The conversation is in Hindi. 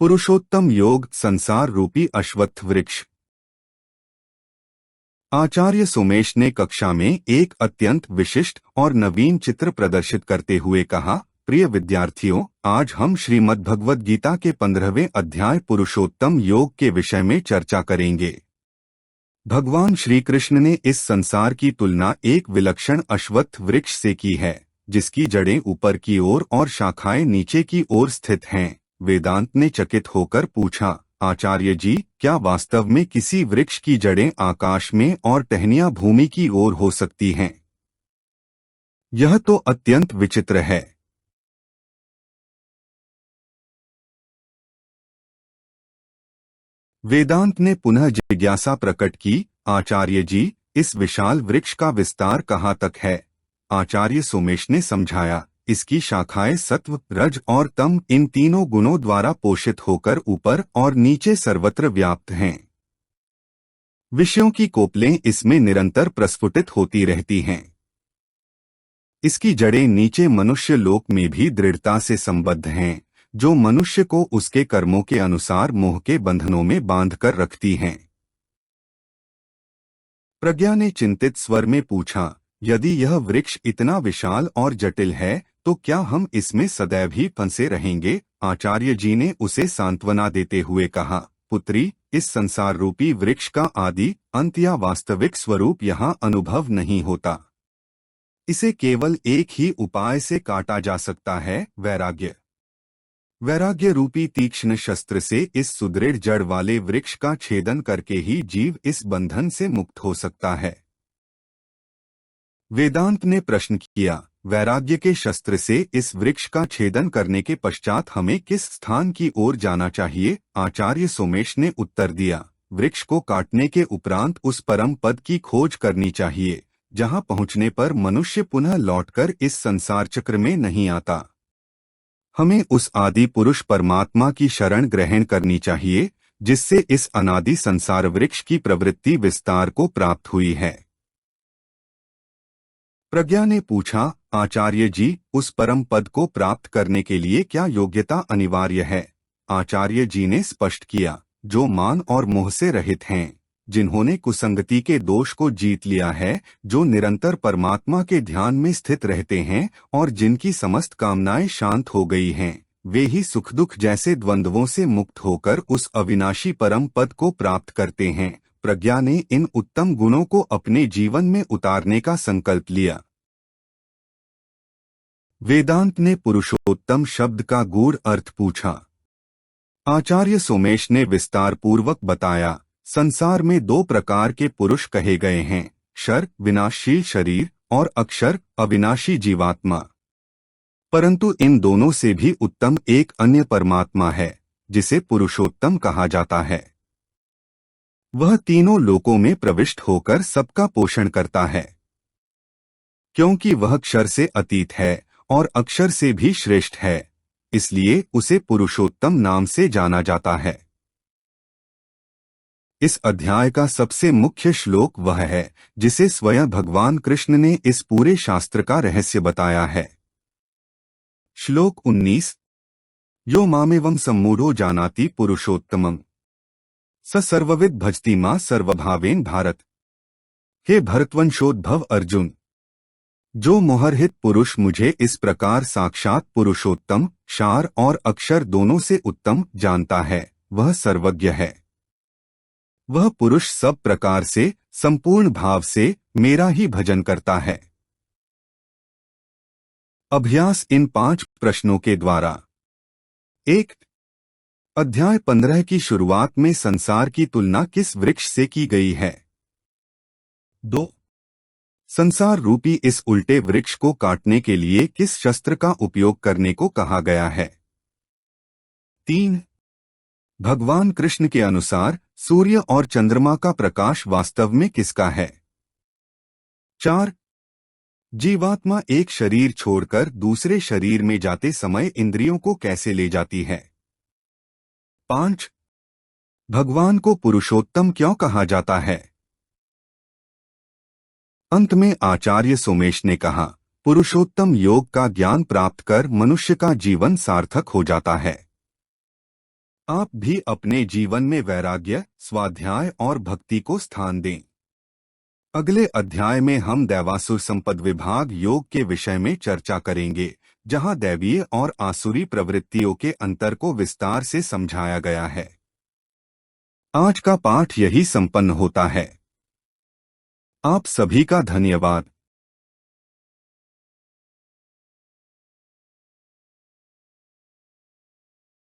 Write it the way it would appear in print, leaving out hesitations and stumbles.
पुरुषोत्तम योग संसार रूपी अश्वत्थ वृक्ष। आचार्य सोमेश ने कक्षा में एक अत्यंत विशिष्ट और नवीन चित्र प्रदर्शित करते हुए कहा, प्रिय विद्यार्थियों, आज हम श्रीमद् भगवद गीता के 15वें अध्याय पुरुषोत्तम योग के विषय में चर्चा करेंगे। भगवान श्री कृष्ण ने इस संसार की तुलना एक विलक्षण अश्वत्थ वृक्ष से की है, जिसकी जड़ें ऊपर की ओर और शाखाएं नीचे की ओर स्थित हैं। वेदांत ने चकित होकर पूछा, आचार्य जी, क्या वास्तव में किसी वृक्ष की जड़ें आकाश में और टहनियां भूमि की ओर हो सकती हैं? यह तो अत्यंत विचित्र है। वेदांत ने पुनः जिज्ञासा प्रकट की, आचार्य जी, इस विशाल वृक्ष का विस्तार कहाँ तक है? आचार्य सोमेश ने समझाया, इसकी शाखाएं सत्व, रज और तम इन तीनों गुणों द्वारा पोषित होकर ऊपर और नीचे सर्वत्र व्याप्त हैं। विषयों की कोपलें इसमें निरंतर प्रस्फुटित होती रहती हैं। इसकी जड़ें नीचे मनुष्य लोक में भी दृढ़ता से संबद्ध हैं, जो मनुष्य को उसके कर्मों के अनुसार मोह के बंधनों में बांधकर रखती हैं। प्रज्ञा ने चिंतित स्वर में पूछा, यदि यह वृक्ष इतना विशाल और जटिल है, तो क्या हम इसमें सदैव ही फंसे रहेंगे? आचार्य जी ने उसे सांत्वना देते हुए कहा, पुत्री, इस संसार रूपी वृक्ष का आदि अंत या वास्तविक स्वरूप यहाँ अनुभव नहीं होता। इसे केवल एक ही उपाय से काटा जा सकता है, वैराग्य। वैराग्य रूपी तीक्ष्ण शस्त्र से इस सुदृढ़ जड़ वाले वृक्ष का छेदन करके ही जीव इस बंधन से मुक्त हो सकता है। वेदांत ने प्रश्न किया, वैराग्य के शस्त्र से इस वृक्ष का छेदन करने के पश्चात हमें किस स्थान की ओर जाना चाहिए? आचार्य सोमेश ने उत्तर दिया, वृक्ष को काटने के उपरांत उस परम पद की खोज करनी चाहिए, जहां पहुंचने पर मनुष्य पुनः लौटकर इस संसार चक्र में नहीं आता। हमें उस आदि पुरुष परमात्मा की शरण ग्रहण करनी चाहिए, जिससे इस अनादि संसार वृक्ष की प्रवृत्ति विस्तार को प्राप्त हुई है। प्रज्ञा ने पूछा, आचार्य जी, उस परम पद को प्राप्त करने के लिए क्या योग्यता अनिवार्य है? आचार्य जी ने स्पष्ट किया, जो मान और मोह से रहित हैं, जिन्होंने कुसंगति के दोष को जीत लिया है, जो निरंतर परमात्मा के ध्यान में स्थित रहते हैं और जिनकी समस्त कामनाएं शांत हो गई हैं, वे ही सुख दुख जैसे द्वंद्वों से मुक्त होकर उस अविनाशी परम पद को प्राप्त करते हैं। प्रज्ञा ने इन उत्तम गुणों को अपने जीवन में उतारने का संकल्प लिया। वेदांत ने पुरुषोत्तम शब्द का गूढ़ अर्थ पूछा। आचार्य सोमेश ने विस्तार पूर्वक बताया, संसार में दो प्रकार के पुरुष कहे गए हैं, क्षर विनाशशील शरीर और अक्षर अविनाशी जीवात्मा। परंतु इन दोनों से भी उत्तम एक अन्य परमात्मा है, जिसे पुरुषोत्तम कहा जाता है। वह तीनों लोकों में प्रविष्ट होकर सबका पोषण करता है। क्योंकि वह क्षर से अतीत है और अक्षर से भी श्रेष्ठ है, इसलिए उसे पुरुषोत्तम नाम से जाना जाता है। इस अध्याय का सबसे मुख्य श्लोक वह है, जिसे स्वयं भगवान कृष्ण ने इस पूरे शास्त्र का रहस्य बताया है। श्लोक 19, यो मामेवं सम्मूढ़ो जानाति पुरुषोत्तमम् स सर्वविद् भजति मां सर्वभावेन भारत। हे भरतवंशोद्भव अर्जुन, जो मोहरहित पुरुष मुझे इस प्रकार साक्षात पुरुषोत्तम, क्षार और अक्षर दोनों से उत्तम जानता है, वह सर्वज्ञ है। वह पुरुष सब प्रकार से संपूर्ण भाव से मेरा ही भजन करता है। अभ्यास इन 5 प्रश्नों के द्वारा। 1. अध्याय 15 की शुरुआत में संसार की तुलना किस वृक्ष से की गई है? 2. संसार रूपी इस उल्टे वृक्ष को काटने के लिए किस शस्त्र का उपयोग करने को कहा गया है? 3. भगवान कृष्ण के अनुसार सूर्य और चंद्रमा का प्रकाश वास्तव में किसका है? 4. जीवात्मा एक शरीर छोड़कर दूसरे शरीर में जाते समय इंद्रियों को कैसे ले जाती है? 5. भगवान को पुरुषोत्तम क्यों कहा जाता है? अंत में आचार्य सोमेश ने कहा, पुरुषोत्तम योग का ज्ञान प्राप्त कर मनुष्य का जीवन सार्थक हो जाता है। आप भी अपने जीवन में वैराग्य, स्वाध्याय और भक्ति को स्थान दें। अगले अध्याय में हम दैवासुर संपद विभाग योग के विषय में चर्चा करेंगे, जहां दैवीय और आसुरी प्रवृत्तियों के अंतर को विस्तार से समझाया गया है। आज का पाठ यही संपन्न होता है। आप सभी का धन्यवाद।